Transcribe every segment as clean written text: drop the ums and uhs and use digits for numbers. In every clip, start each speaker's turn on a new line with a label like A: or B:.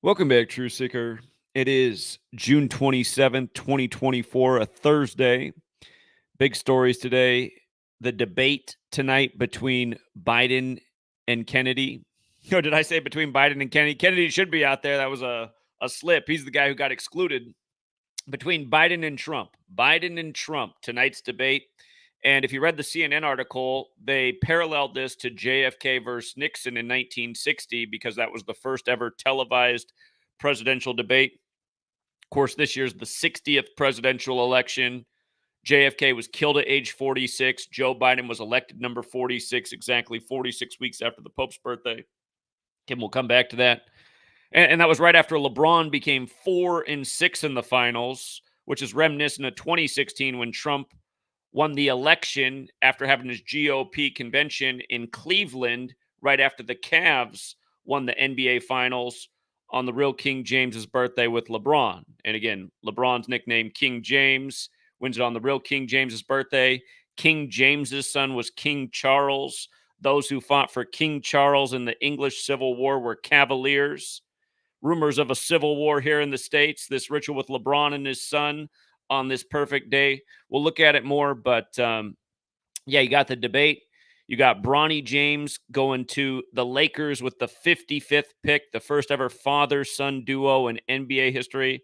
A: Welcome back, True Seeker. It is June 27th, 2024, a Thursday. Big stories today. The debate tonight between Biden and Kennedy. Or did I say between Biden and Kennedy? Kennedy should be out there. That was a slip. He's the guy who got excluded. Between Biden and Trump. Biden and Trump, tonight's debate. And if you read the CNN article, they paralleled this to JFK versus Nixon in 1960 because that was the first ever televised presidential debate. Of course, this year's the 60th presidential election. JFK was killed at age 46. Joe Biden was elected number 46, exactly 46 weeks after the Pope's birthday. Kim will come back to that. And that was right after LeBron became 4-6 in the finals, which is reminiscent of 2016 when Trump won the election after having his GOP convention in Cleveland right after the Cavs won the NBA Finals on the real King James's birthday with LeBron. And again, LeBron's nickname King James wins it on the real King James's birthday. King James's son was King Charles. Those who fought for King Charles in the English Civil War were Cavaliers. Rumors of a civil war here in the States, this ritual with LeBron and his son on this perfect day. We'll look at it more, but yeah, you got the debate. You got Bronny James going to the Lakers with the 55th pick, the first ever father-son duo in NBA history.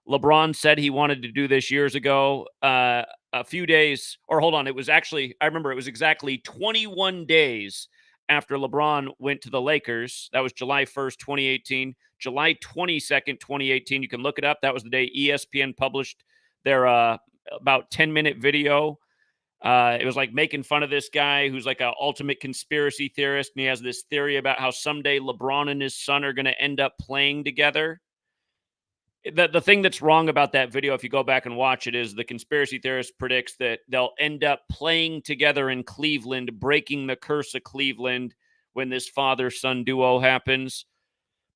A: LeBron said he wanted to do this years ago. A few days, or hold on, it was actually, I remember it was exactly 21 days after LeBron went to the Lakers. That was July 1st, 2018. July 22nd, 2018. You can look it up. That was the day ESPN published their about 10-minute video. It was like making fun of this guy who's like an ultimate conspiracy theorist. And he has this theory about how someday LeBron and his son are going to end up playing together. The thing that's wrong about that video, if you go back and watch it, is the conspiracy theorist predicts that they'll end up playing together in Cleveland, breaking the curse of Cleveland when this father-son duo happens.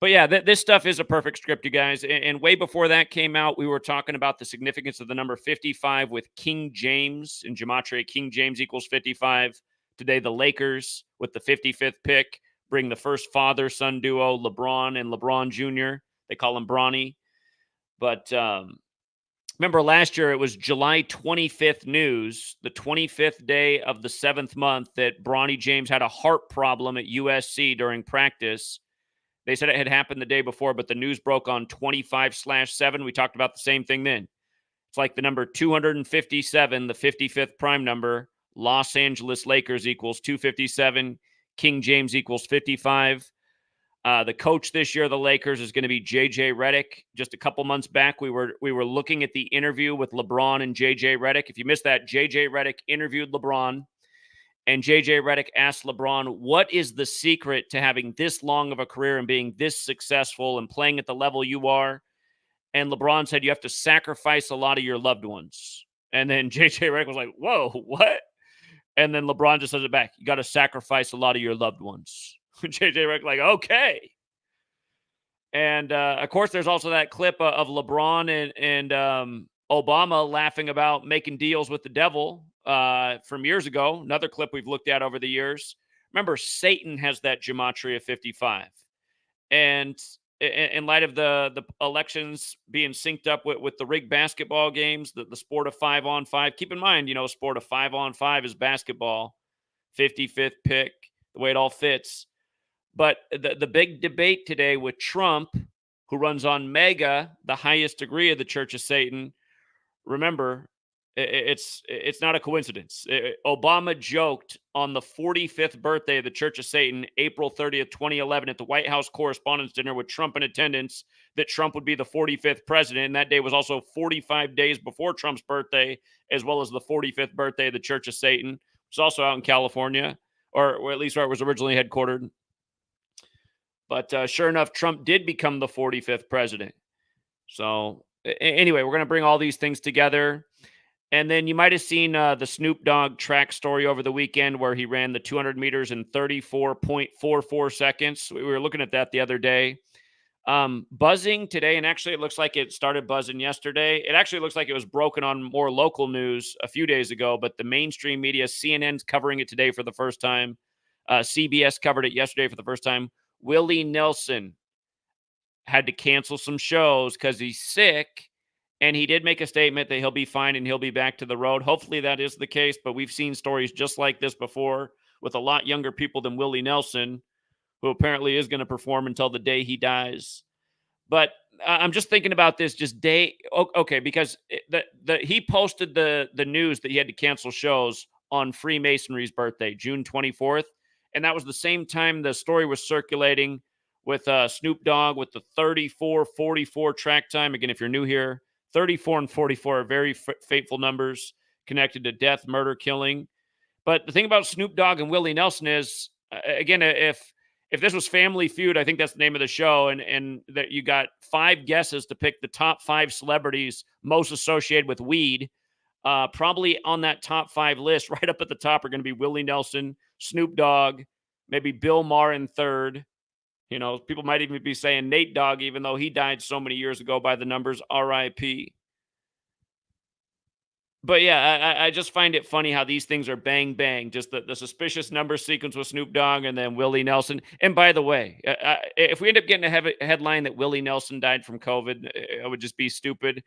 A: But yeah, this stuff is a perfect script, you guys. And way before that came out, we were talking about the significance of the number 55 with King James. In Gematria, King James equals 55. Today, the Lakers, with the 55th pick, bring the first father-son duo, LeBron and LeBron Jr. They call him Bronny. But remember last year, it was July 25th news, the 25th day of the 7th month, that Bronny James had a heart problem at USC during practice. They said it had happened the day before, but the news broke on 25/7. We talked about the same thing then. It's like the number 257, the 55th prime number. Los Angeles Lakers equals 257. King James equals 55. The coach this year of the Lakers is going to be JJ Redick. Just a couple months back, we were looking at the interview with LeBron and JJ Redick. If you missed that, JJ Redick interviewed LeBron, and JJ Redick asked LeBron, what is the secret to having this long of a career and being this successful and playing at the level you are? And LeBron said, you have to sacrifice a lot of your loved ones. And then JJ Redick was like, whoa, what? And then LeBron just says it back. You got to sacrifice a lot of your loved ones. JJ Redick like, okay. And, of course, there's also that clip of LeBron and Obama laughing about making deals with the devil from years ago. Another clip we've looked at over the years. Remember, Satan has that Gematria 55. And in light of the elections being synced up with the rigged basketball games, the sport of 5-on-5, keep in mind, sport of 5-on-5 is basketball, 55th pick, the way it all fits. But the big debate today with Trump, who runs on MAGA, the highest degree of the Church of Satan. Remember, it's not a coincidence. Obama joked on the 45th birthday of the Church of Satan, April 30th, 2011, at the White House Correspondents' Dinner with Trump in attendance, that Trump would be the 45th president. And that day was also 45 days before Trump's birthday, as well as the 45th birthday of the Church of Satan, which is also out in California, or at least where it was originally headquartered. But sure enough, Trump did become the 45th president. So anyway, we're going to bring all these things together. And then you might have seen the Snoop Dogg track story over the weekend where he ran the 200 meters in 34.44 seconds. We were looking at that the other day. Buzzing today, and actually it looks like it started buzzing yesterday. It actually looks like it was broken on more local news a few days ago, but the mainstream media, CNN's covering it today for the first time. CBS covered it yesterday for the first time. Willie Nelson had to cancel some shows because he's sick. And he did make a statement that he'll be fine and he'll be back to the road. Hopefully that is the case, but we've seen stories just like this before with a lot younger people than Willie Nelson, who apparently is going to perform until the day he dies. But I'm just thinking about this just okay, because he posted the news that he had to cancel shows on Freemasonry's birthday, June 24th, and that was the same time the story was circulating with Snoop Dogg with the 34-44 track time. Again, if you're new here, 34 and 44 are very fateful numbers connected to death, murder, killing. But the thing about Snoop Dogg and Willie Nelson is, again, if this was Family Feud, I think that's the name of the show, and that you got 5 guesses to pick the top 5 celebrities most associated with weed. Probably on that top 5 list, right up at the top, are going to be Willie Nelson, Snoop Dogg, maybe Bill Maher in third. You know, people might even be saying Nate Dogg, even though he died so many years ago by the numbers RIP. But yeah, I just find it funny how these things are bang, bang. Just the suspicious number sequence with Snoop Dogg and then Willie Nelson. And by the way, if we end up getting a headline that Willie Nelson died from COVID, it would just be stupid.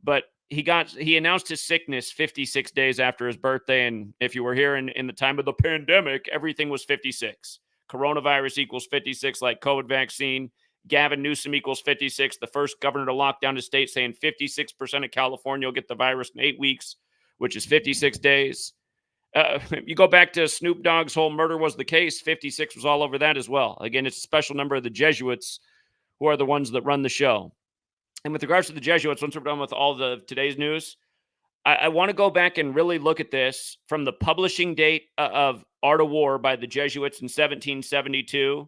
A: But he announced his sickness 56 days after his birthday. And if you were here in the time of the pandemic, everything was 56. Coronavirus equals 56, like COVID vaccine. Gavin Newsom equals 56, the first governor to lock down his state, saying 56% of California will get the virus in 8 weeks, which is 56 days. You go back to Snoop Dogg's whole murder was the case, 56 was all over that as well. Again, it's a special number of the Jesuits who are the ones that run the show. And with regards to the Jesuits, once we're done with all the today's news, I want to go back and really look at this from the publishing date of Art of War by the Jesuits in 1772.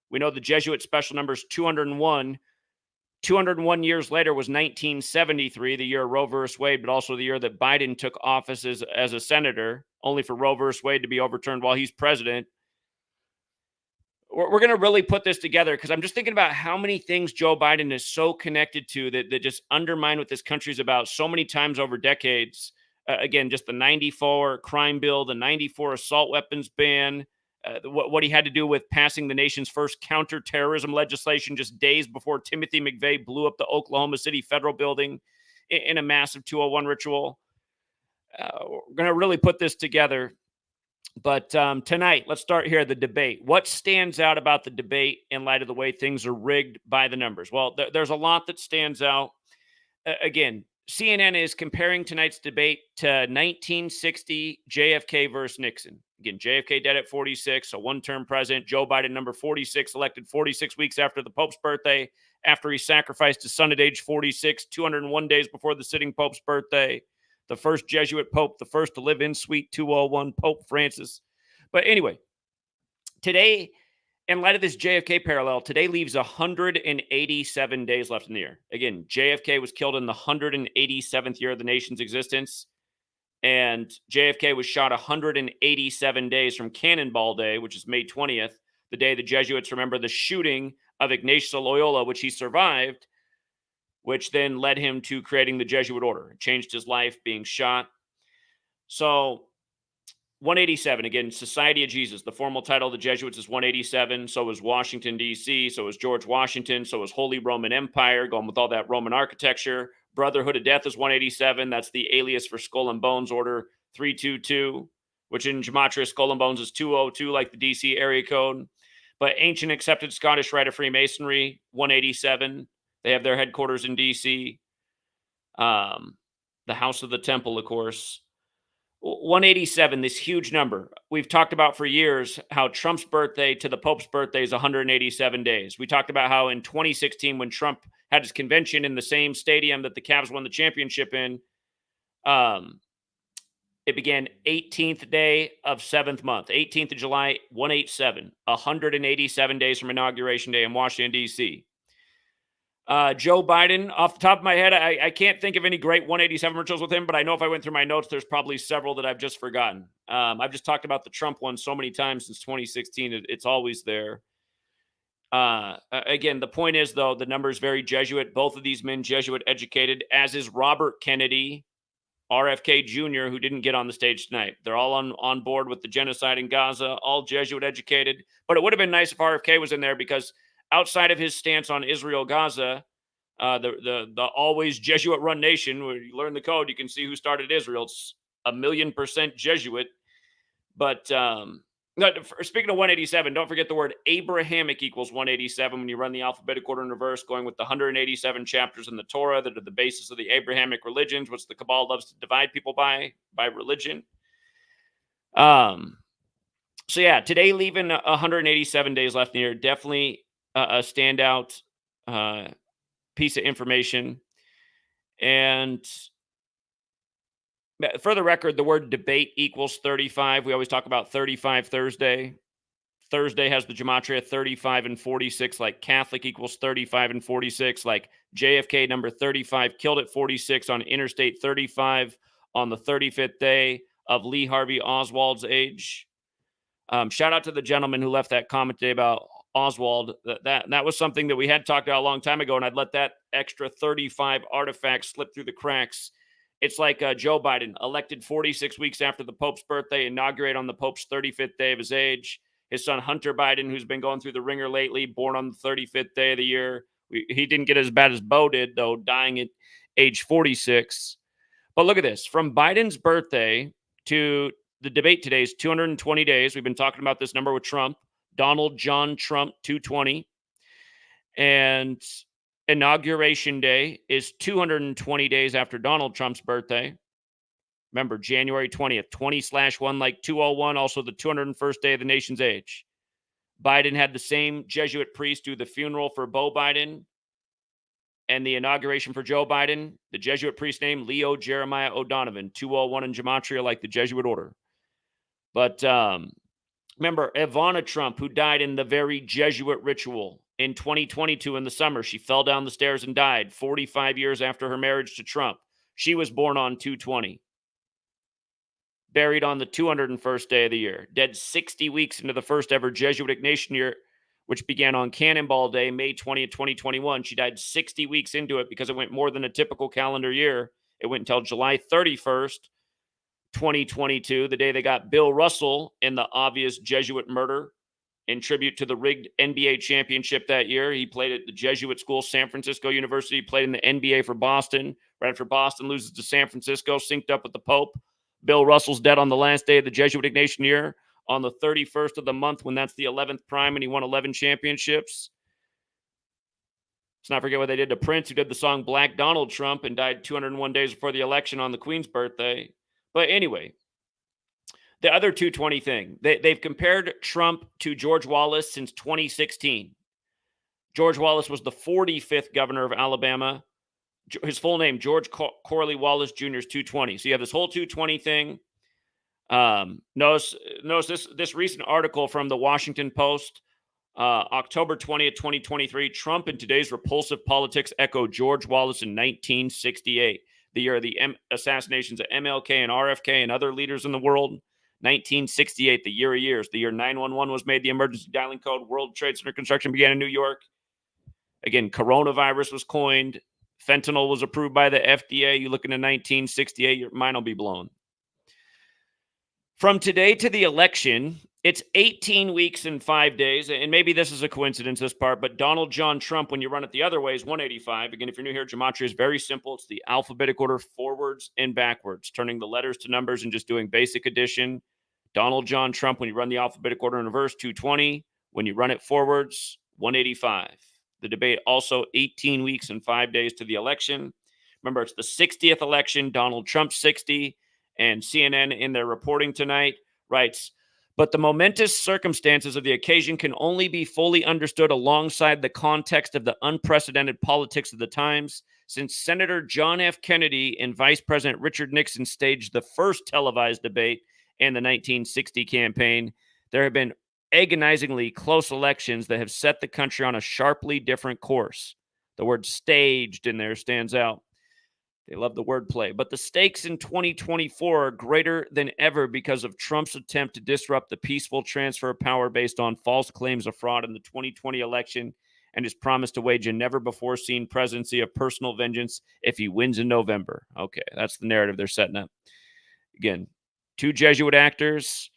A: We know the Jesuit special number is 201. 201 years later was 1973, the year of Roe versus Wade, but also the year that Biden took office as a senator, only for Roe versus Wade to be overturned while he's president. We're going to really put this together because I'm just thinking about how many things Joe Biden is so connected to that just undermine what this country's about so many times over decades. Again, just the 94 crime bill, the 94 assault weapons ban, what he had to do with passing the nation's first counterterrorism legislation just days before Timothy McVeigh blew up the Oklahoma City federal building in a massive 201 ritual. We're going to really put this together. But tonight, let's start here, the debate. What stands out about the debate in light of the way things are rigged by the numbers? Well, there's a lot that stands out. Again, CNN is comparing tonight's debate to 1960 JFK versus Nixon. Again, JFK dead at 46, a one-term president. Joe Biden, number 46, elected 46 weeks after the Pope's birthday, after he sacrificed his son at age 46, 201 days before the sitting Pope's birthday. The first Jesuit Pope, the first to live in Suite 201, Pope Francis. But anyway, today, in light of this JFK parallel, today leaves 187 days left in the year. Again, JFK was killed in the 187th year of the nation's existence. And JFK was shot 187 days from Cannonball Day, which is May 20th, the day the Jesuits remember the shooting of Ignatius Loyola, which he survived, which then led him to creating the Jesuit order. It changed his life, being shot. So 187, again, Society of Jesus. The formal title of the Jesuits is 187. So is Washington, D.C. So is George Washington. So is Holy Roman Empire, going with all that Roman architecture. Brotherhood of Death is 187. That's the alias for Skull and Bones Order 322, which in Gematria, Skull and Bones is 202, like the D.C. area code. But Ancient Accepted Scottish Rite of Freemasonry, 187. They have their headquarters in D.C. The House of the Temple, of course. 187, this huge number. We've talked about for years how Trump's birthday to the Pope's birthday is 187 days. We talked about how in 2016, when Trump had his convention in the same stadium that the Cavs won the championship in, it began 18th day of 7th month, 18th of July, 187, 187 days from Inauguration Day in Washington, D.C. Joe Biden, off the top of my head, I can't think of any great 187 rituals with him, but I know if I went through my notes, there's probably several that I've just forgotten. I've just talked about the Trump one so many times since 2016. It's always there. Again, the point is, though, the number is very Jesuit. Both of these men Jesuit educated, as is Robert Kennedy, RFK Jr., who didn't get on the stage tonight. They're all on board with the genocide in Gaza, all Jesuit educated. But it would have been nice if RFK was in there because outside of his stance on Israel, Gaza, the always Jesuit-run nation, where you learn the code, you can see who started Israel. It's 1,000,000% Jesuit. But no, speaking of 187, don't forget the word Abrahamic equals 187 when you run the alphabetical order in reverse, going with the 187 chapters in the Torah that are the basis of the Abrahamic religions, which the Cabal loves to divide people by religion. So yeah, today leaving 187 days left in the year, definitely a standout piece of information. And for the record, the word debate equals 35. We always talk about 35 Thursday. Thursday has the gematria 35 and 46, like Catholic equals 35 and 46, like JFK number 35 killed at 46 on Interstate 35 on the 35th day of Lee Harvey Oswald's age. Shout out to the gentleman who left that comment today about Oswald. That was something that we had talked about a long time ago, and I'd let that extra 35 artifacts slip through the cracks. It's like Joe Biden, elected 46 weeks after the Pope's birthday, inaugurated on the Pope's 35th day of his age. His son, Hunter Biden, who's been going through the ringer lately, born on the 35th day of the year. He didn't get as bad as Bo did, though, dying at age 46. But look at this. From Biden's birthday to the debate today is 220 days. We've been talking about this number with Trump. Donald John Trump, 220. And Inauguration Day is 220 days after Donald Trump's birthday. Remember, January 20th, 20/1, like 201, also the 201st day of the nation's age. Biden had the same Jesuit priest do the funeral for Beau Biden and the inauguration for Joe Biden. The Jesuit priest named Leo Jeremiah O'Donovan, 201 in Gematria, like the Jesuit order. But remember, Ivana Trump, who died in the very Jesuit ritual in 2022 in the summer. She fell down the stairs and died 45 years after her marriage to Trump. She was born on 220. Buried on the 201st day of the year. Dead 60 weeks into the first ever Jesuit Ignatian year, which began on Cannonball Day, May 20th, 2021. She died 60 weeks into it because it went more than a typical calendar year. It went until July 31st, 2022, the day they got Bill Russell in the obvious Jesuit murder in tribute to the rigged NBA championship that year. He played at the Jesuit school, San Francisco University, played in the NBA for Boston. Right after Boston loses to San Francisco, synced up with the Pope. Bill Russell's dead on the last day of the Jesuit Ignatian year on the 31st of the month when that's the 11th prime and he won 11 championships. Let's not forget what they did to Prince, who did the song Black Donald Trump and died 201 days before the election on the Queen's birthday. But anyway, the other 220 thing, they've compared Trump to George Wallace since 2016. George Wallace was the 45th governor of Alabama. His full name, George Corley Wallace Jr. is 220. So you have this whole 220 thing. Notice this recent article from the Washington Post, October 20th, 2023. Trump in today's repulsive politics echo George Wallace in 1968, the year of the assassinations of MLK and RFK and other leaders in the world. 1968, the year of years, the year 911 was made the emergency dialing code. World Trade Center construction began in New York. Again, coronavirus was coined. Fentanyl was approved by the FDA. You look into 1968, your mind will be blown. From today to the election, it's 18 weeks and 5 days. And maybe this is a coincidence, this part, but Donald John Trump, when you run it the other way, is 185. Again, if you're new here, Gematria is very simple. It's the alphabetic order forwards and backwards, turning the letters to numbers and just doing basic addition. Donald John Trump, when you run the alphabetic order in reverse, 220. When you run it forwards, 185. The debate also 18 weeks and 5 days to the election. Remember, it's the 60th election, Donald Trump 60, and CNN in their reporting tonight writes, but the momentous circumstances of the occasion can only be fully understood alongside the context of the unprecedented politics of the times. Since Senator John F. Kennedy and Vice President Richard Nixon staged the first televised debate in the 1960 campaign, there have been agonizingly close elections that have set the country on a sharply different course. The word staged in there stands out. They love the wordplay. But the stakes in 2024 are greater than ever because of Trump's attempt to disrupt the peaceful transfer of power based on false claims of fraud in the 2020 election and his promise to wage a never-before-seen presidency of personal vengeance if he wins in November. Okay, that's the narrative they're setting up. Again, two Jesuit actors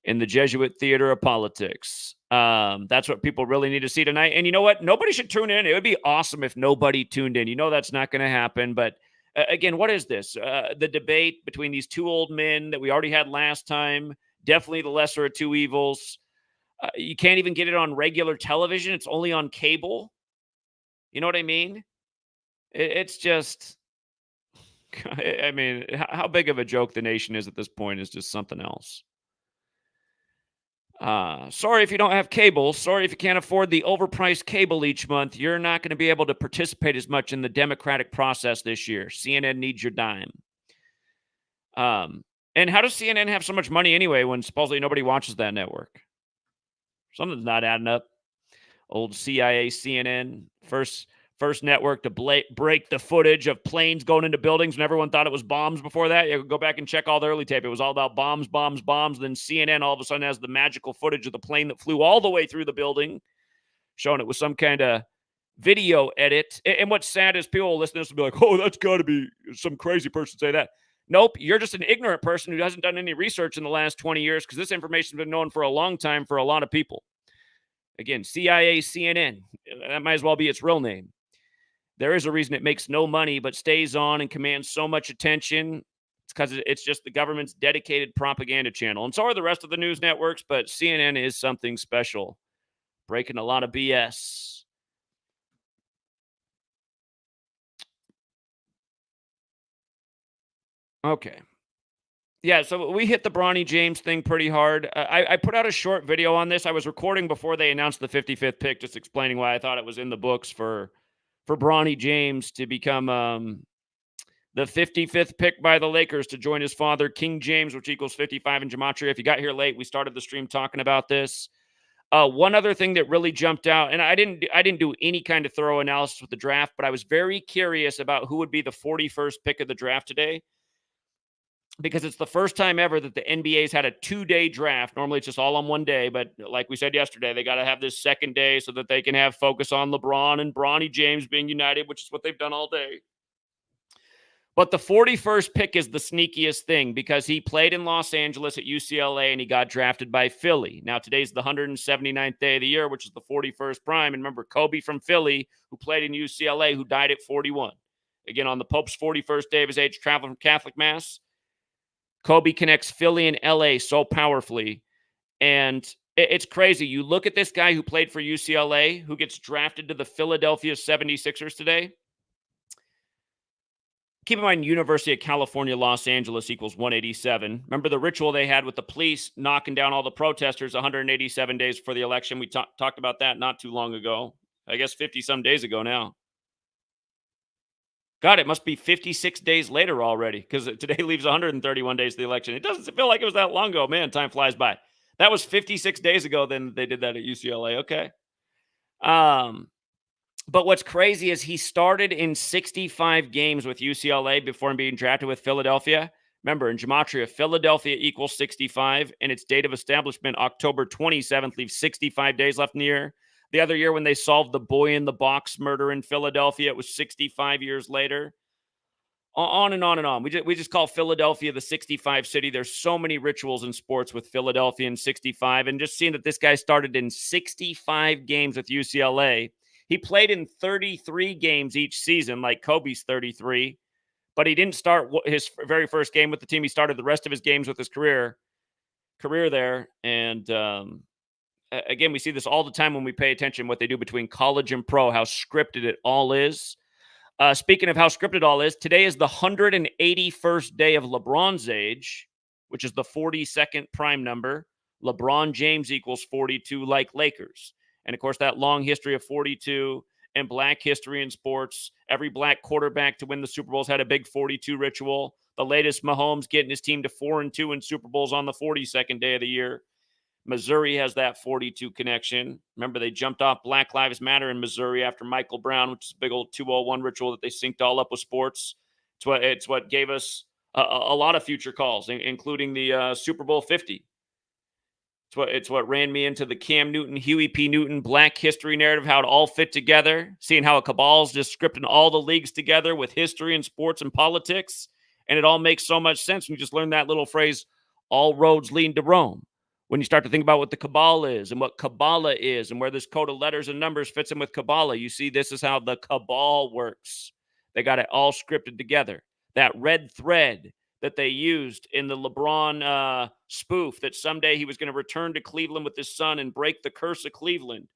A: in the Jesuit theater of politics. That's what people really need to see tonight. And you know what? Nobody should tune in. It would be awesome if nobody tuned in. You know that's not going to happen. But again, what is this? The debate between these two old men that we already had last time. Definitely the lesser of two evils. You can't even get it on regular television. It's only on cable. You know what I mean? It's just, I mean, how big of a joke the nation is at this point is just something else. Sorry if you don't have cable. Sorry if you can't afford the overpriced cable each month. You're not going to be able to participate as much in the democratic process this year. CNN needs your dime. And how does CNN have so much money anyway when supposedly nobody watches that network? Something's not adding up. Old CIA, CNN, first network to break the footage of planes going into buildings when everyone thought it was bombs before that. You go back and check all the early tape. It was all about bombs, bombs, bombs. Then CNN all of a sudden has the magical footage of the plane that flew all the way through the building, showing it was some kind of video edit. And what's sad is people will listen to this and be like, oh, that's got to be some crazy person say that. Nope, you're just an ignorant person who hasn't done any research in the last 20 years because this information has been known for a long time for a lot of people. Again, CIA, CNN, that might as well be its real name. There is a reason it makes no money but stays on and commands so much attention. It's because it's just the government's dedicated propaganda channel. And so are the rest of the news networks, but CNN is something special, breaking a lot of BS. Okay. Yeah, so we hit the Bronny James thing pretty hard. I put out a short video on this. I was recording before they announced the 55th pick, just explaining why I thought it was in the books for Bronny James to become the 55th pick by the Lakers to join his father, King James, which equals 55 in Gematria. If you got here late, we started the stream talking about this. One other thing that really jumped out, and I didn't do any kind of thorough analysis with the draft, but I was very curious about who would be the 41st pick of the draft today, because it's the first time ever that the NBA's had a 2-day draft. Normally it's just all on one day, but like we said yesterday, they got to have this second day so that they can have focus on LeBron and Bronny James being united, which is what they've done all day. But the 41st pick is the sneakiest thing because he played in Los Angeles at UCLA and he got drafted by Philly. Now, today's the 179th day of the year, which is the 41st prime. And remember, Kobe from Philly, who played in UCLA, who died at 41. Again, on the Pope's 41st day of his age, traveling from Catholic Mass, Kobe connects Philly and LA so powerfully. And it's crazy. You look at this guy who played for UCLA, who gets drafted to the Philadelphia 76ers today. Keep in mind, University of California, Los Angeles equals 187. Remember the ritual they had with the police knocking down all the protesters 187 days before the election? We talked about that not too long ago. I guess 50-some days ago now. God, it must be 56 days later already because today leaves 131 days to the election. It doesn't feel like it was that long ago. Man, time flies by. That was 56 days ago. Then they did that at UCLA. Okay. But what's crazy is he started in 65 games with UCLA before being drafted with Philadelphia. Remember, in Gematria, Philadelphia equals 65, and its date of establishment, October 27th, leaves 65 days left in the year. The other year when they solved the boy-in-the-box murder in Philadelphia, it was 65 years later. On and on and on. We just call Philadelphia the 65 city. There's so many rituals in sports with Philadelphia in 65. And just seeing that this guy started in 65 games with UCLA. He played in 33 games each season, like Kobe's 33. But he didn't start his very first game with the team. He started the rest of his games with his career there. And again, we see this all the time when we pay attention to what they do between college and pro, how scripted it all is. Speaking of how scripted all is, today is the 181st day of LeBron's age, which is the 42nd prime number. LeBron James equals 42, like Lakers. And, of course, that long history of 42 and black history in sports. Every black quarterback to win the Super Bowls had a big 42 ritual. The latest, Mahomes getting his team to 4-2 in Super Bowls on the 42nd day of the year. Missouri has that 42 connection. Remember, they jumped off Black Lives Matter in Missouri after Michael Brown, which is a big old 201 ritual that they synced all up with sports. It's what gave us a lot of future calls, including the Super Bowl 50. It's what ran me into the Cam Newton, Huey P. Newton black history narrative, how it all fit together, seeing how a cabal's just scripting all the leagues together with history and sports and politics. And it all makes so much sense when you just learn that little phrase, all roads lead to Rome. When you start to think about what the Kabbalah is and what Kabbalah is and where this code of letters and numbers fits in with Kabbalah, you see this is how the Cabal works. They got it all scripted together. That red thread that they used in the LeBron spoof that someday he was going to return to Cleveland with his son and break the curse of Cleveland.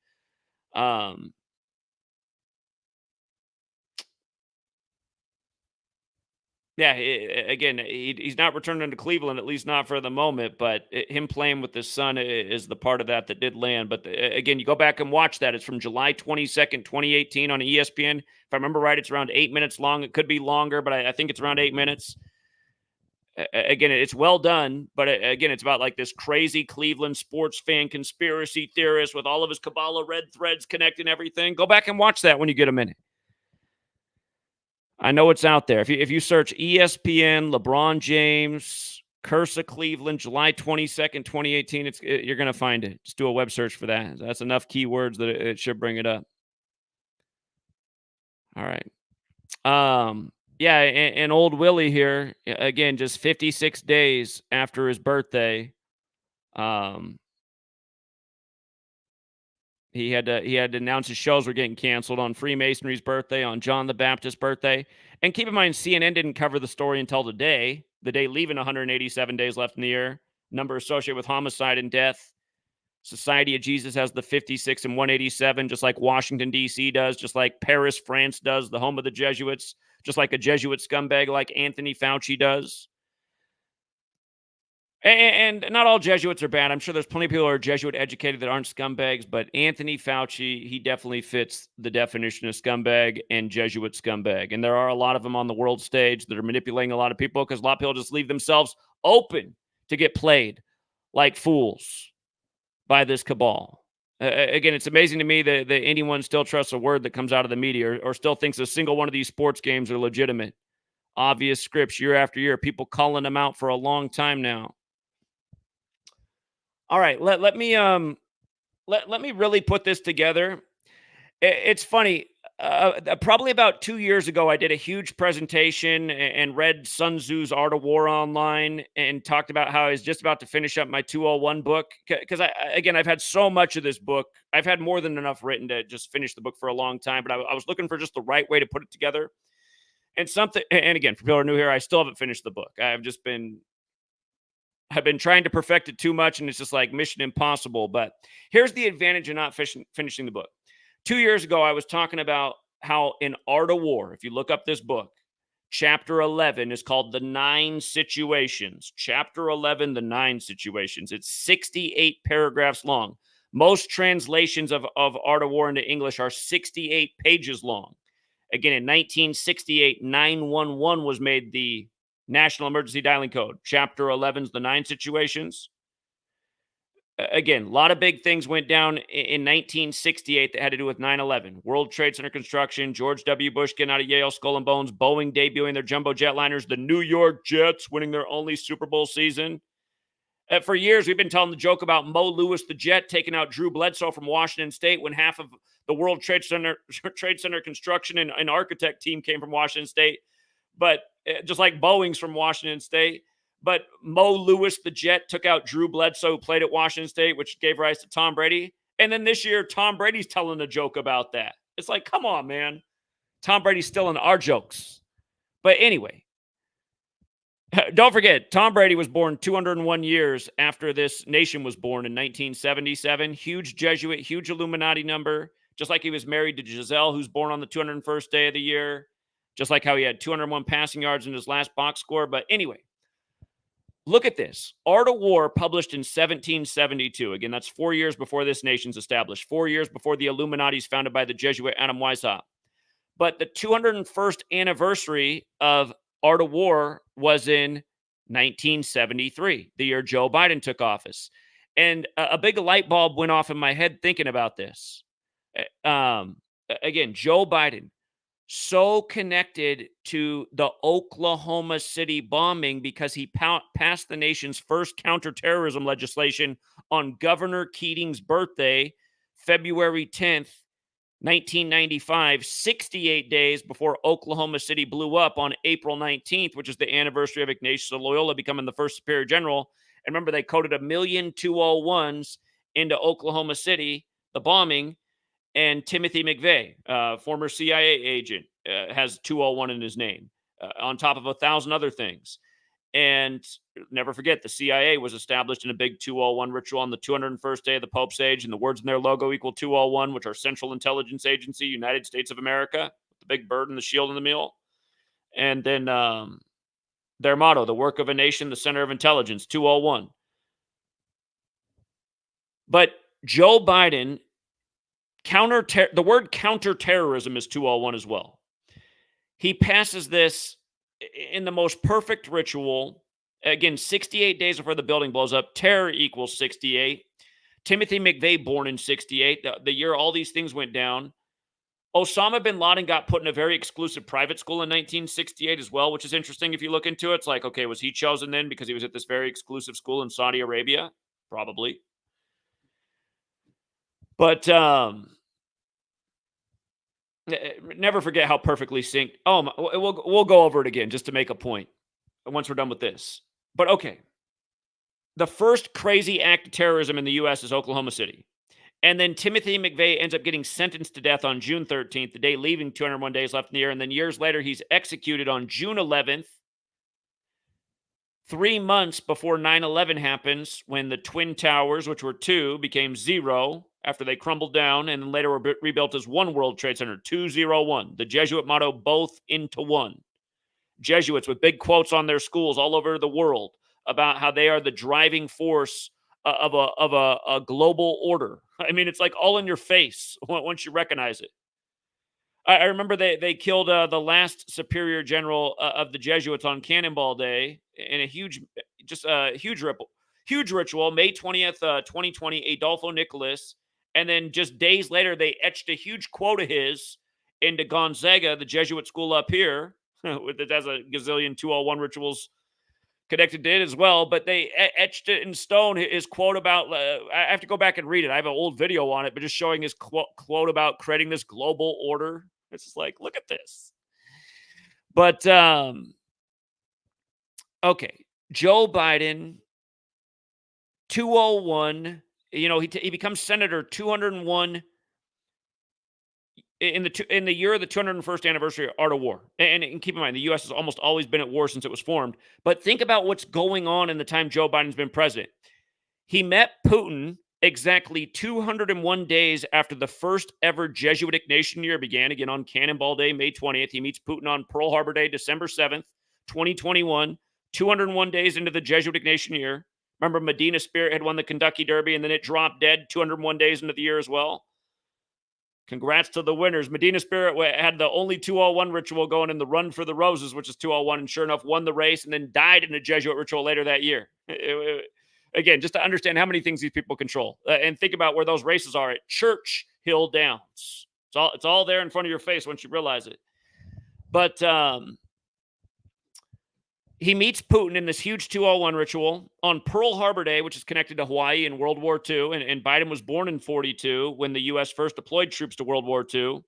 A: Yeah, again, he's not returning to Cleveland, at least not for the moment. But him playing with his son is the part of that did land. But again, you go back and watch that. It's from July 22nd, 2018 on ESPN. If I remember right, it's around 8 minutes long. It could be longer, but I think it's around 8 minutes. Again, it's well done. But again, it's about like this crazy Cleveland sports fan conspiracy theorist with all of his Kabbalah red threads connecting everything. Go back and watch that when you get a minute. I know it's out there. If you search ESPN, LeBron James, Curse of Cleveland, July 22nd, 2018, you're going to find it. Just do a web search for that. That's enough keywords that it should bring it up. All right. Yeah, and old Willie here, again, just 56 days after his birthday. He had to announce his shows were getting canceled on Freemasonry's birthday, on John the Baptist's birthday. And keep in mind, CNN didn't cover the story until the day leaving 187 days left in the year. Number associated with homicide and death. Society of Jesus has the 56 and 187, just like Washington, D.C. does, just like Paris, France does, the home of the Jesuits, just like a Jesuit scumbag like Anthony Fauci does. And not all Jesuits are bad. I'm sure there's plenty of people who are Jesuit educated that aren't scumbags, but Anthony Fauci, he definitely fits the definition of scumbag and Jesuit scumbag. And there are a lot of them on the world stage that are manipulating a lot of people because a lot of people just leave themselves open to get played like fools by this cabal. Again, it's amazing to me that anyone still trusts a word that comes out of the media or still thinks a single one of these sports games are legitimate. Obvious scripts year after year, people calling them out for a long time now. All right, let me really put this together. It's funny. Probably about 2 years ago, I did a huge presentation and read Sun Tzu's Art of War online and talked about how I was just about to finish up my 201 book. Because I've had so much of this book. I've had more than enough written to just finish the book for a long time. But I was looking for just the right way to put it together. And again, for people who are new here, I still haven't finished the book. I've been trying to perfect it too much, and it's just like mission impossible. But here's the advantage of not finishing the book. 2 years ago, I was talking about how in Art of War, if you look up this book, chapter 11 is called The 9 Situations. Chapter 11, The 9 Situations. It's 68 paragraphs long. Most translations of Art of War into English are 68 pages long. Again, in 1968, 911 was made the National Emergency Dialing Code. Chapter 11 is the 9 situations. Again, a lot of big things went down in 1968 that had to do with 9/11. World Trade Center construction, George W. Bush getting out of Yale, Skull and Bones, Boeing debuting their jumbo jetliners, the New York Jets winning their only Super Bowl season. For years, we've been telling the joke about Mo Lewis, the Jet, taking out Drew Bledsoe from Washington State when half of the World Trade Center construction and architect team came from Washington State. But just like Boeing's from Washington State. But Mo Lewis, the Jet, took out Drew Bledsoe, who played at Washington State, which gave rise to Tom Brady. And then this year, Tom Brady's telling a joke about that. It's like, come on, man. Tom Brady's stealing our jokes. But anyway, don't forget, Tom Brady was born 201 years after this nation was born in 1977. Huge Jesuit, huge Illuminati number. Just like he was married to Giselle, who's born on the 201st day of the year. Just like how he had 201 passing yards in his last box score. But anyway, look at this. Art of War, published in 1772. Again, that's 4 years before this nation's established. 4 years before the Illuminati's founded by the Jesuit Adam Weishaupt. But the 201st anniversary of Art of War was in 1973, the year Joe Biden took office. And a big light bulb went off in my head thinking about this. Again, Joe Biden, so connected to the Oklahoma City bombing because he passed the nation's first counterterrorism legislation on Governor Keating's birthday, February 10th, 1995, 68 days before Oklahoma City blew up on April 19th, which is the anniversary of Ignatius of Loyola becoming the first superior general. And remember, they coded 1,201s into Oklahoma City, the bombing. And Timothy McVeigh, former CIA agent, has 201 in his name, on top of 1,000 other things. And never forget, the CIA was established in a big 201 ritual on the 201st day of the Pope's age, and the words in their logo equal 201, which are Central Intelligence Agency, United States of America, the big bird and the shield in the middle. And then their motto, the work of a nation, the center of intelligence, 201. But Joe Biden, the word counterterrorism is 201 as well. He passes this in the most perfect ritual. Again, 68 days before the building blows up. Terror equals 68. Timothy McVeigh born in 68, the year all these things went down. Osama bin Laden got put in a very exclusive private school in 1968 as well, which is interesting if you look into it. It's like, okay, was he chosen then because he was at this very exclusive school in Saudi Arabia? Probably. But never forget how perfectly synced. Oh, we'll go over it again just to make a point once we're done with this. But okay, the first crazy act of terrorism in the U.S. is Oklahoma City. And then Timothy McVeigh ends up getting sentenced to death on June 13th, the day leaving 201 days left in the year. And then years later, he's executed on June 11th, 3 months before 9/11 happens, when the Twin Towers, which were 2, became 0 after they crumbled down and then later were rebuilt as one World Trade Center, 201. The Jesuit motto, both into one. Jesuits with big quotes on their schools all over the world about how they are the driving force of a global order. I mean, it's like all in your face once you recognize it. I remember they killed the last superior general of the Jesuits on Cannonball Day in a huge ritual, May 20th, 2020, Adolfo Nicholas. And then just days later, they etched a huge quote of his into Gonzaga, the Jesuit school up here, that has a gazillion 201 rituals connected to it as well, but they etched it in stone, his quote about, I have to go back and read it. I have an old video on it, but just showing his quote about creating this global order. It's just like, look at this. But, okay, Joe Biden, 201, he becomes Senator 201 in the year of the 201st anniversary of Art of War. And keep in mind, the U.S. has almost always been at war since it was formed. But think about what's going on in the time Joe Biden's been president. He met Putin exactly 201 days after the first ever Jesuitic Nation year began, again on Cannonball Day, May 20th. He meets Putin on Pearl Harbor Day, December 7th, 2021, 201 days into the Jesuitic Nation year. Remember, Medina Spirit had won the Kentucky Derby, and then it dropped dead 201 days into the year as well. Congrats to the winners. Medina Spirit had the only 201 ritual going in the Run for the Roses, which is 201, and sure enough, won the race and then died in a Jesuit ritual later that year. Again, just to understand how many things these people control. And think about where those races are at Churchill Downs. It's all there in front of your face once you realize it. But he meets Putin in this huge 201 ritual on Pearl Harbor Day, which is connected to Hawaii in World War II. And Biden was born in 42 when the U.S. first deployed troops to World War II.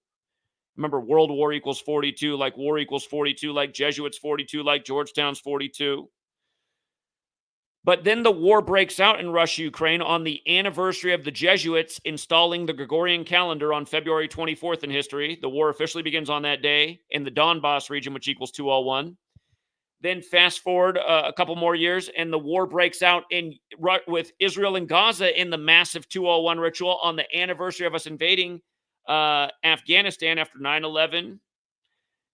A: Remember, World War equals 42, like war equals 42, like Jesuits 42, like Georgetown's 42. But then the war breaks out in Russia, Ukraine on the anniversary of the Jesuits installing the Gregorian calendar on February 24th in history. The war officially begins on that day in the Donbass region, which equals 201. Then fast forward a couple more years, and the war breaks out with Israel and Gaza in the massive 201 ritual on the anniversary of us invading Afghanistan after 9/11.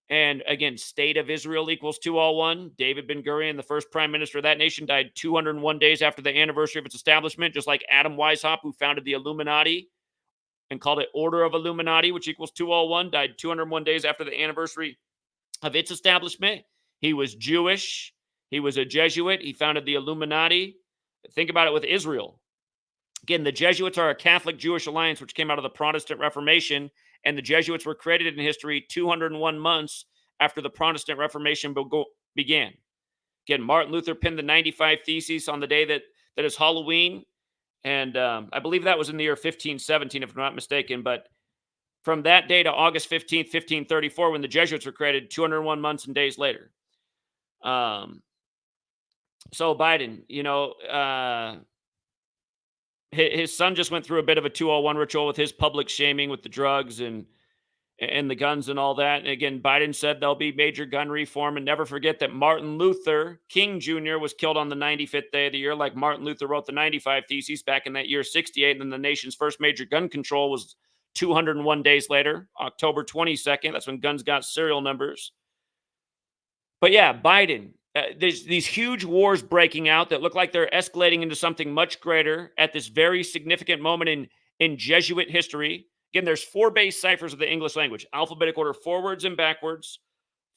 A: And again, state of Israel equals 201. David Ben-Gurion, the first prime minister of that nation, died 201 days after the anniversary of its establishment, just like Adam Weishaupt, who founded the Illuminati and called it Order of Illuminati, which equals 201, died 201 days after the anniversary of its establishment. He was Jewish. He was a Jesuit. He founded the Illuminati. Think about it with Israel. Again, the Jesuits are a Catholic-Jewish alliance which came out of the Protestant Reformation, and the Jesuits were created in history 201 months after the Protestant Reformation began. Again, Martin Luther penned the 95 Theses on the day that is Halloween, and I believe that was in the year 1517, if I'm not mistaken, but from that day to August 15th, 1534, when the Jesuits were created, 201 months and days later. So Biden, his son just went through a bit of a 201 ritual with his public shaming with the drugs and the guns and all that. And again, Biden said there'll be major gun reform. And never forget that Martin Luther King Jr. was killed on the 95th day of the year, like Martin Luther wrote the 95 Theses back in that year, 68. And then the nation's first major gun control was 201 days later, October 22nd. That's when guns got serial numbers. But yeah, Biden, there's these huge wars breaking out that look like they're escalating into something much greater at this very significant moment in Jesuit history. Again, there's 4 base ciphers of the English language, alphabetic order, forwards and backwards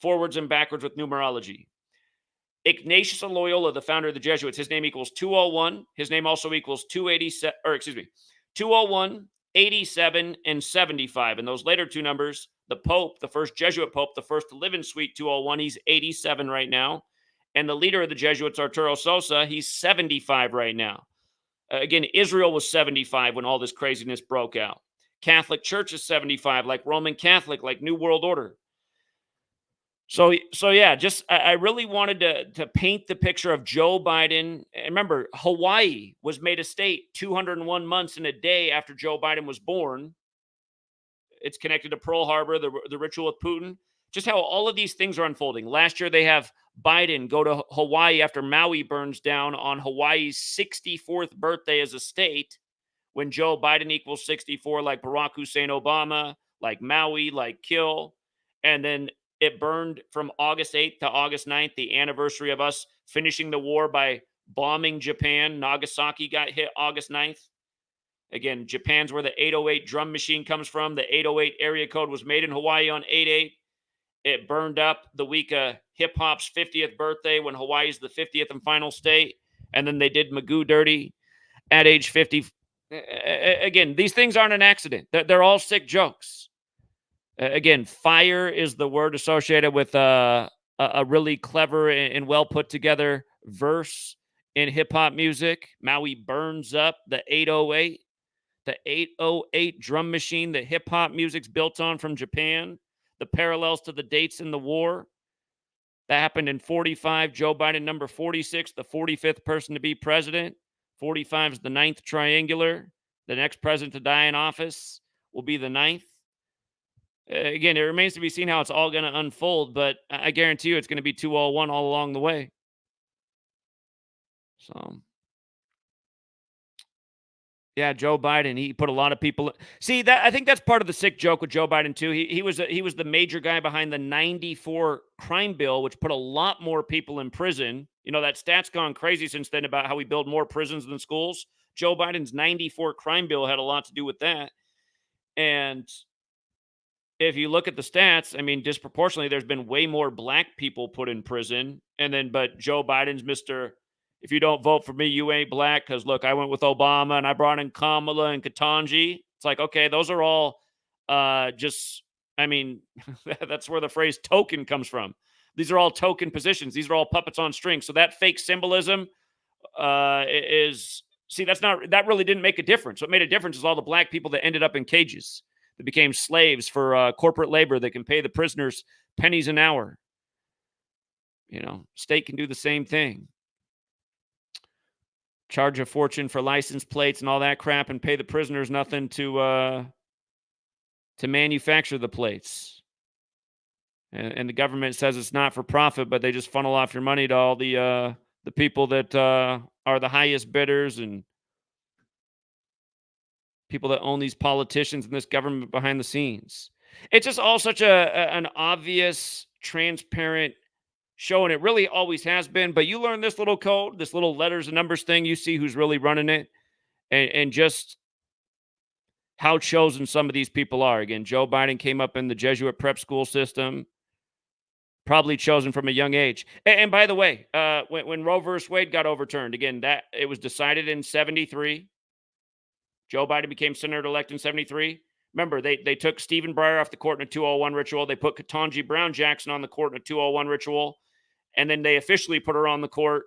A: with numerology. Ignatius of Loyola, the founder of the Jesuits, his name equals 201. His name also equals 287, 201, 87, and 75. And those later 2 numbers, the Pope, the first Jesuit Pope, the first to live in Suite 201, he's 87 right now. And the leader of the Jesuits, Arturo Sosa, he's 75 right now. Again, Israel was 75 when all this craziness broke out. Catholic Church is 75, like Roman Catholic, like New World Order. So yeah, just I really wanted to paint the picture of Joe Biden. And remember, Hawaii was made a state 201 months and a day after Joe Biden was born. It's connected to Pearl Harbor, the ritual with Putin. Just how all of these things are unfolding. Last year, they have Biden go to Hawaii after Maui burns down on Hawaii's 64th birthday as a state, when Joe Biden equals 64, like Barack Hussein Obama, like Maui, like Kill. And then it burned from August 8th to August 9th, the anniversary of us finishing the war by bombing Japan. Nagasaki got hit August 9th. Again, Japan's where the 808 drum machine comes from. The 808 area code was made in Hawaii on 8/8. It burned up the week of hip hop's 50th birthday when Hawaii's the 50th and final state. And then they did Magoo dirty at age 50. Again, these things aren't an accident. They're all sick jokes. Again, fire is the word associated with a really clever and well put together verse in hip hop music. Maui burns up the 808. The 808 drum machine that hip hop music's built on from Japan, the parallels to the dates in the war. That happened in 45. Joe Biden, number 46, the 45th person to be president. 45 is the 9th triangular. The next president to die in office will be the 9th. Again, it remains to be seen how it's all going to unfold, but I guarantee you it's going to be 201 all along the way. So. Yeah, Joe Biden, he put a lot of people. See, that I think that's part of the sick joke with Joe Biden too. He was the major guy behind the 94 crime bill, which put a lot more people in prison. That stat's gone crazy since then about how we build more prisons than schools. Joe Biden's 94 crime bill had a lot to do with that. And if you look at the stats, I mean, disproportionately, there's been way more black people put in prison. But Joe Biden's Mr. If you don't vote for me, you ain't black. Because look, I went with Obama and I brought in Kamala and Ketanji. It's like, okay, those are all that's where the phrase token comes from. These are all token positions. These are all puppets on strings. So that fake symbolism that really didn't make a difference. What made a difference is all the black people that ended up in cages, that became slaves for corporate labor that can pay the prisoners pennies an hour. State can do the same thing. Charge a fortune for license plates and all that crap and pay the prisoners nothing to manufacture the plates. And the government says it's not for profit, but they just funnel off your money to all the people that are the highest bidders and people that own these politicians and this government behind the scenes. It's just all such an obvious, transparent show, and it really always has been. But you learn this little code, this little letters and numbers thing, you see who's really running it, and just how chosen some of these people are. Again, Joe Biden came up in the Jesuit prep school system, probably chosen from a young age. And by the way, when Roe versus Wade got overturned, again, that it was decided in 73. Joe Biden became senator-elect in 73. Remember, they took Stephen Breyer off the court in a 201 ritual. They put Ketanji Brown Jackson on the court in a 201 ritual. And then they officially put her on the court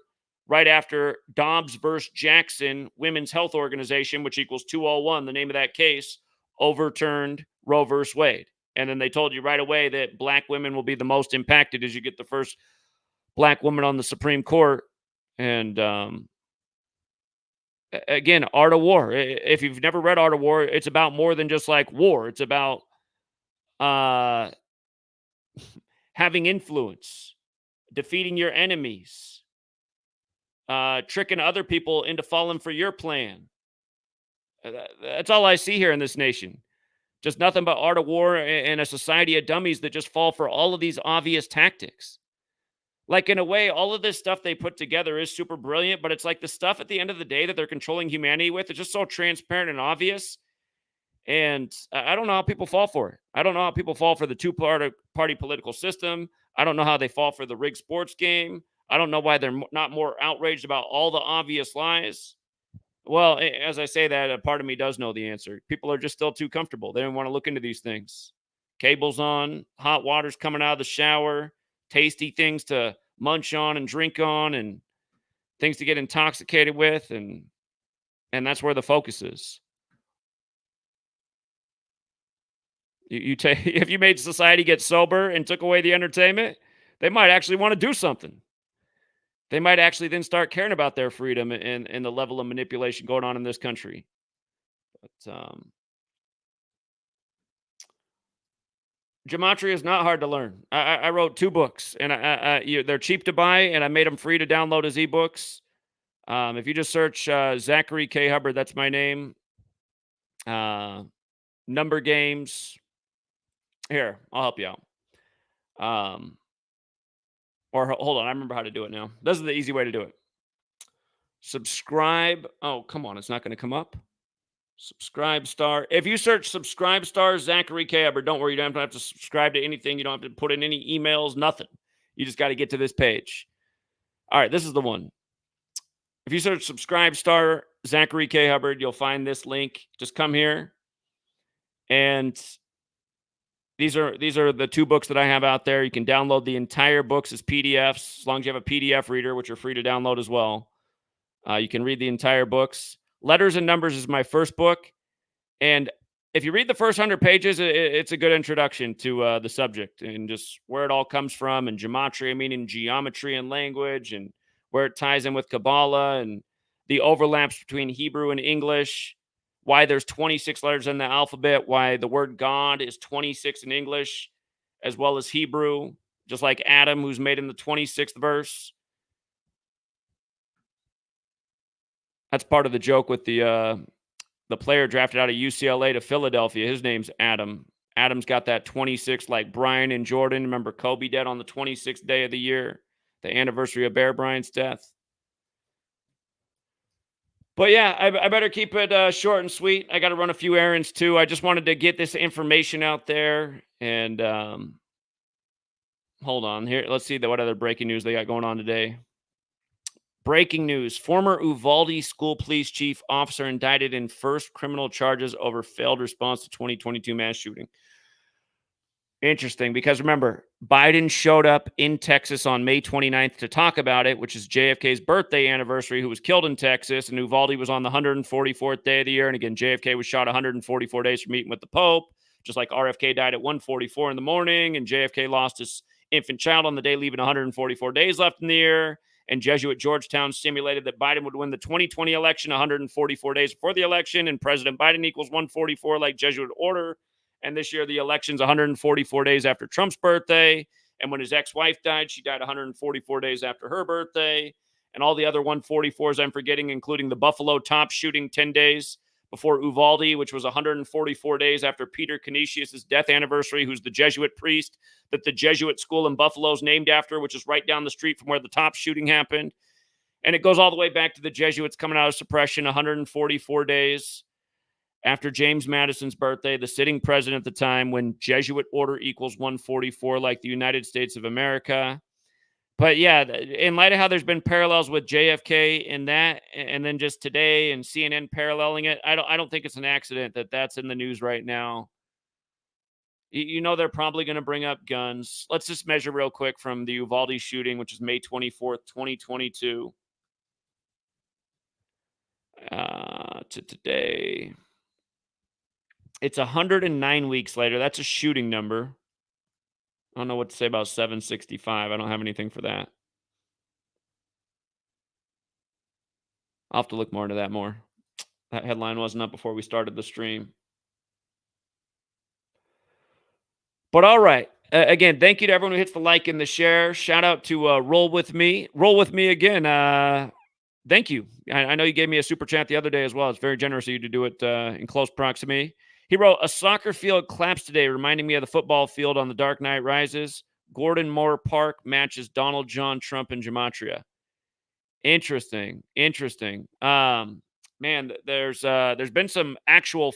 A: right after Dobbs versus Jackson Women's Health Organization, which equals 201, the name of that case, overturned Roe versus Wade. And then they told you right away that black women will be the most impacted as you get the first black woman on the Supreme Court. And again, Art of War. If you've never read Art of War, it's about more than just like war. It's about uh, having influence, defeating your enemies, tricking other people into falling for your plan. That's all I see here in this nation. Just nothing but art of war and a society of dummies that just fall for all of these obvious tactics. Like, in a way, all of this stuff they put together is super brilliant, but it's like the stuff at the end of the day that they're controlling humanity with is just so transparent and obvious. And I don't know how people fall for it. I don't know how people fall for the two-party political system. I don't know how they fall for the rigged sports game. I don't know why they're not more outraged about all the obvious lies. Well, as I say that, a part of me does know the answer. People are just still too comfortable. They don't want to look into these things. Cables on, hot water's coming out of the shower, tasty things to munch on and drink on, and things to get intoxicated with, and that's where the focus is. You take if you made society get sober and took away the entertainment, they might actually want to do something. They might actually then start caring about their freedom and the level of manipulation going on in this country. But Gematria is not hard to learn. I wrote 2 books, and they're cheap to buy, and I made them free to download as ebooks. If you just search Zachary K. Hubbard, that's my name. Number games. Here, I'll help you out. Or hold on, I remember how to do it now. This is the easy way to do it. Subscribe. Oh, come on, it's not going to come up. Subscribe star. If you search subscribe star Zachary K. Hubbard, don't worry, you don't have to subscribe to anything. You don't have to put in any emails, nothing. You just got to get to this page. All right, this is the one. If you search subscribe star Zachary K. Hubbard, you'll find this link. Just come here. And these are the 2 books that I have out there. You can download the entire books as PDFs, as long as you have a PDF reader, which are free to download as well. You can read the entire books. Letters and Numbers is my first book. And if you read the first 100 pages, it's a good introduction to the subject and just where it all comes from, and gematria, meaning geometry and language, and where it ties in with Kabbalah and the overlaps between Hebrew and English, why there's 26 letters in the alphabet, why the word God is 26 in English as well as Hebrew, just like Adam, who's made in the 26th verse. That's part of the joke with the player drafted out of UCLA to Philadelphia. His name's Adam. Adam's got that 26 like Brian and Jordan. Remember Kobe dead on the 26th day of the year, the anniversary of Bear Bryant's death. But yeah, I better keep it short and sweet. I got to run a few errands too. I just wanted to get this information out there. And hold on here. Let's see what other breaking news they got going on today. Breaking news. Former Uvalde school police chief officer indicted in first criminal charges over failed response to 2022 mass shooting. Interesting, because remember, Biden showed up in Texas on May 29th to talk about it, which is JFK's birthday anniversary, who was killed in Texas, and Uvalde was on the 144th day of the year. And again, JFK was shot 144 days from meeting with the Pope, just like RFK died at 1:44 in the morning, and JFK lost his infant child on the day, leaving 144 days left in the year. And Jesuit Georgetown simulated that Biden would win the 2020 election 144 days before the election, and President Biden equals 144 like Jesuit order. And this year, the election's 144 days after Trump's birthday. And when his ex-wife died, she died 144 days after her birthday. And all the other 144s I'm forgetting, including the Buffalo top shooting 10 days before Uvalde, which was 144 days after Peter Canisius' death anniversary, who's the Jesuit priest that the Jesuit school in Buffalo is named after, which is right down the street from where the top shooting happened. And it goes all the way back to the Jesuits coming out of suppression 144 days after James Madison's birthday, the sitting president at the time, when Jesuit order equals 144, like the United States of America. But yeah, in light of how there's been parallels with JFK in that, and then just today and CNN paralleling it, I don't think it's an accident that that's in the news right now. You know they're probably going to bring up guns. Let's just measure real quick from the Uvalde shooting, which is May 24th, 2022, to today. It's 109 weeks later. That's a shooting number. I don't know what to say about 765. I don't have anything for that. I'll have to look more into that more. That headline wasn't up before we started the stream. But all right. Again, thank you to everyone who hits the like and the share. Shout out to Roll With Me. Roll With Me again. Thank you. I know you gave me a super chat the other day as well. It's very generous of you to do it in close proximity. He wrote, a soccer field collapsed today, reminding me of the football field on The Dark Knight Rises. Gordon Moore Park matches Donald John Trump in Gematria. Interesting. Man, there's been some actual,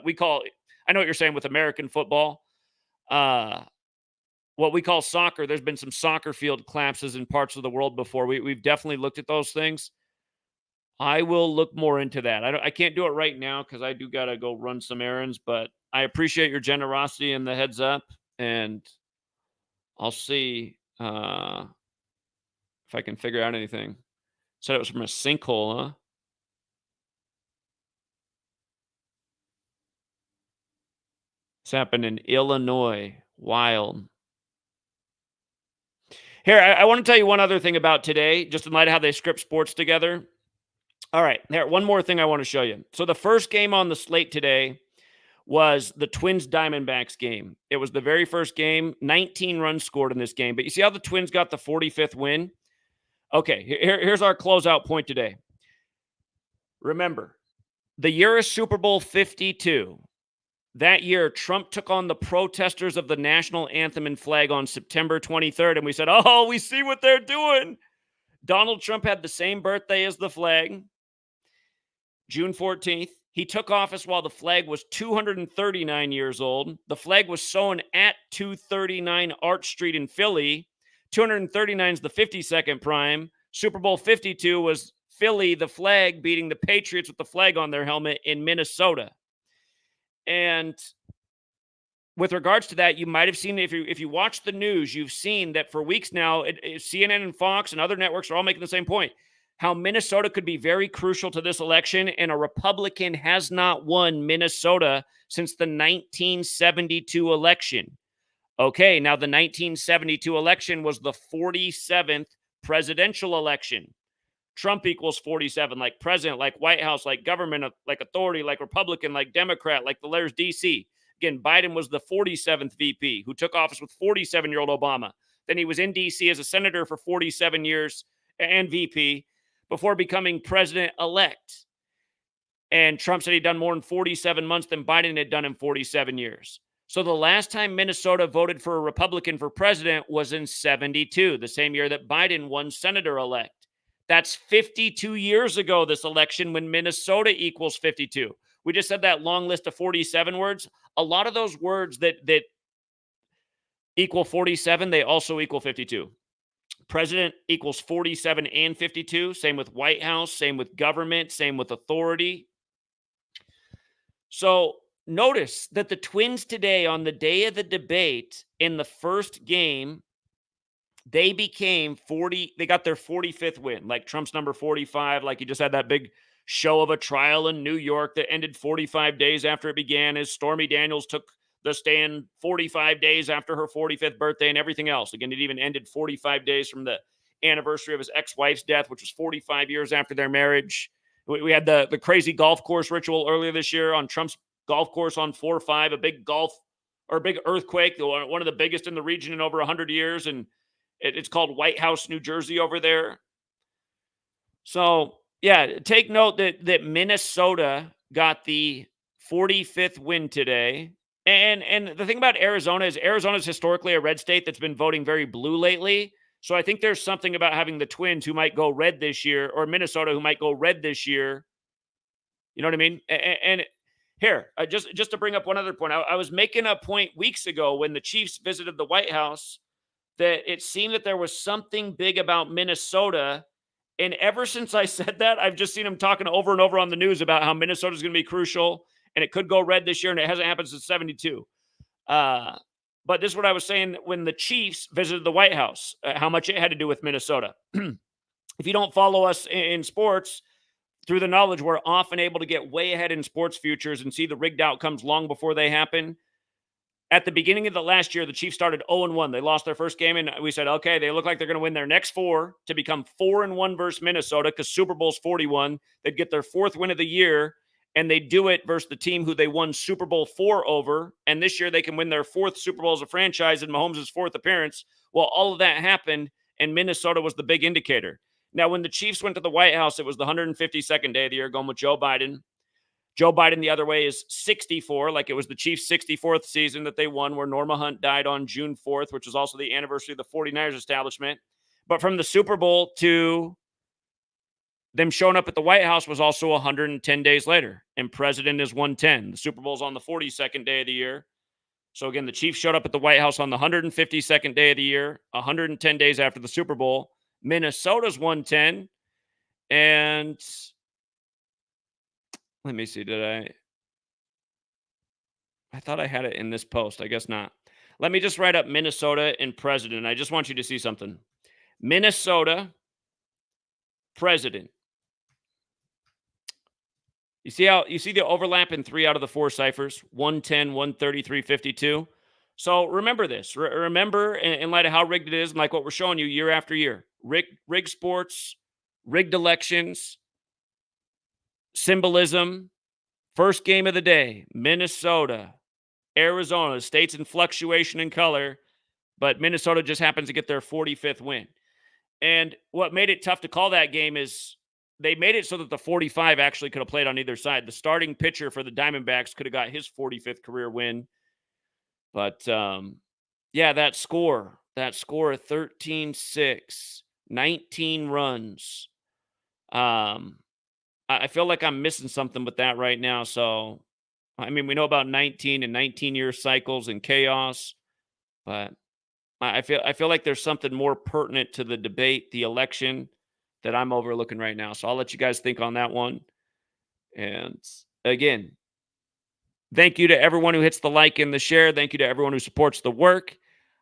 A: we call, I know what you're saying with American football. What we call soccer, there's been some soccer field collapses in parts of the world before. We've definitely looked at those things. I will look more into that. I can't do it right now because I do got to go run some errands, but I appreciate your generosity and the heads up, and I'll see if I can figure out anything. Said it was from a sinkhole, huh? This happened in Illinois. Wild. Here, I want to tell you one other thing about today, just in light of how they script sports together. All right, here, one more thing I want to show you. So the first game on the slate today was the Twins Diamondbacks game. It was the very first game, 19 runs scored in this game. But you see how the Twins got the 45th win? Okay, here's our closeout point today. Remember, the year is Super Bowl 52. That year, Trump took on the protesters of the national anthem and flag on September 23rd, and we said, oh, we see what they're doing. Donald Trump had the same birthday as the flag, June 14th. He took office while the flag was 239 years old. The flag was sewn at 239 Arch Street in Philly. 239 is the 52nd prime. Super Bowl 52 was Philly, the flag, beating the Patriots with the flag on their helmet in Minnesota. And with regards to that, you might have seen, if you watch the news, you've seen that for weeks now, CNN and Fox and other networks are all making the same point, how Minnesota could be very crucial to this election, and a Republican has not won Minnesota since the 1972 election. Okay, now the 1972 election was the 47th presidential election. Trump equals 47, like president, like White House, like government, like authority, like Republican, like Democrat, like the letters DC. Again, Biden was the 47th VP who took office with 47-year-old Obama. Then he was in DC as a senator for 47 years and VP before becoming president-elect. And Trump said he'd done more in 47 months than Biden had done in 47 years. So the last time Minnesota voted for a Republican for president was in 72, the same year that Biden won senator-elect. That's 52 years ago, this election, when Minnesota equals 52. We just said that long list of 47 words. A lot of those words that equal 47, they also equal 52. President equals 47 and 52. Same with White House, same with government, same with authority. So notice that the Twins today, on the day of the debate, in the first game, they became 40. They got their 45th win, like Trump's number 45. Like he just had that big show of a trial in New York that ended 45 days after it began, as Stormy Daniels took the stand 45 days after her 45th birthday and everything else. Again, it even ended 45 days from the anniversary of his ex-wife's death, which was 45 years after their marriage. We had the crazy golf course ritual earlier this year on Trump's golf course on 4-5, a big earthquake, one of the biggest in the region in over 100 years. And it's called White House, New Jersey over there. So, yeah, take note that Minnesota got the 45th win today. And the thing about Arizona is Arizona's historically a red state that's been voting very blue lately. So I think there's something about having the Twins who might go red this year, or Minnesota who might go red this year. You know what I mean? And here, just to bring up one other point, I was making a point weeks ago when the Chiefs visited the White House that it seemed that there was something big about Minnesota. And ever since I said that, I've just seen them talking over and over on the news about how Minnesota is going to be crucial and it could go red this year, and it hasn't happened since 72. But this is what I was saying when the Chiefs visited the White House, how much it had to do with Minnesota. If you don't follow us in sports, through the knowledge, we're often able to get way ahead in sports futures and see the rigged outcomes long before they happen. At the beginning of the last year, the Chiefs started 0-1. They lost their first game, and we said, okay, they look like they're going to win their next four to become 4-1 versus Minnesota because Super Bowl's 41. They'd get their fourth win of the year, and they do it versus the team who they won Super Bowl 4 over. And this year, they can win their fourth Super Bowl as a franchise in Mahomes' fourth appearance. Well, all of that happened, and Minnesota was the big indicator. Now, when the Chiefs went to the White House, it was the 152nd day of the year, going with Joe Biden. Joe Biden the other way is 64, like it was the Chiefs' 64th season that they won, where Norma Hunt died on June 4th, which was also the anniversary of the 49ers establishment. But from the Super Bowl to them showing up at the White House was also 110 days later, and President is 110. The Super Bowl's on the 42nd day of the year. So again, the Chiefs showed up at the White House on the 152nd day of the year, 110 days after the Super Bowl. Minnesota's 110, and let me see, I thought I had it in this post. I guess not. Let me just write up Minnesota and president. I just want you to see something. Minnesota president. You see the overlap in 3 out of the 4 ciphers, 110, 133, 52. So remember this. Remember, in light of how rigged it is, and like what we're showing you year after year, rigged sports, rigged elections, symbolism. First game of the day, Minnesota, Arizona, states in fluctuation in color, but Minnesota just happens to get their 45th win. And what made it tough to call that game is they made it so that the 45 actually could have played on either side. The starting pitcher for the Diamondbacks could have got his 45th career win. But, yeah, that score 13-6, 19 runs. I feel like I'm missing something with that right now. So, I mean, we know about 19 and 19-year cycles and chaos, but I feel like there's something more pertinent to the debate, the election, that I'm overlooking right now. So I'll let you guys think on that one. And again, thank you to everyone who hits the like and the share. Thank you to everyone who supports the work.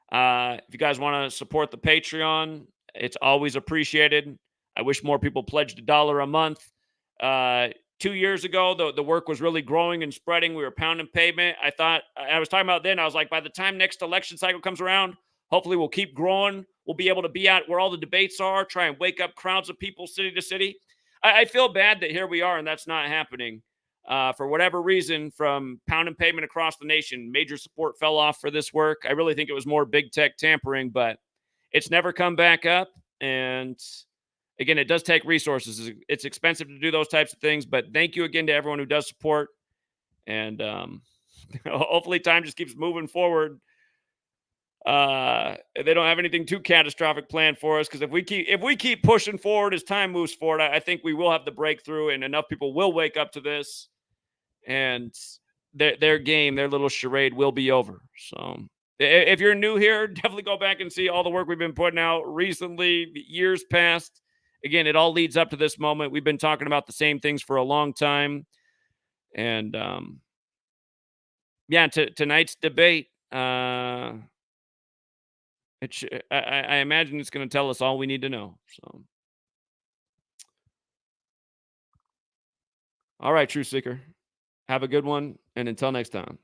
A: If you guys want to support the Patreon, it's always appreciated. I wish more people pledged $1 a month. 2 years ago, the work was really growing and spreading. We were pounding pavement. I was talking about then, I was like, by the time next election cycle comes around, hopefully we'll keep growing. We'll be able to be out where all the debates are, try and wake up crowds of people city to city. I feel bad that here we are and that's not happening. For whatever reason, from pounding pavement across the nation, major support fell off for this work. I really think it was more big tech tampering, but it's never come back up. And again, it does take resources. It's expensive to do those types of things, but thank you again to everyone who does support. And hopefully time just keeps moving forward. They don't have anything too catastrophic planned for us, because if we keep pushing forward as time moves forward, I think we will have the breakthrough and enough people will wake up to this, and their game, their little charade will be over. So if you're new here, definitely go back and see all the work we've been putting out recently, years past. Again, it all leads up to this moment. We've been talking about the same things for a long time. And yeah, tonight's debate, I imagine it's going to tell us all we need to know. So, all right, True Seeker, have a good one. And until next time.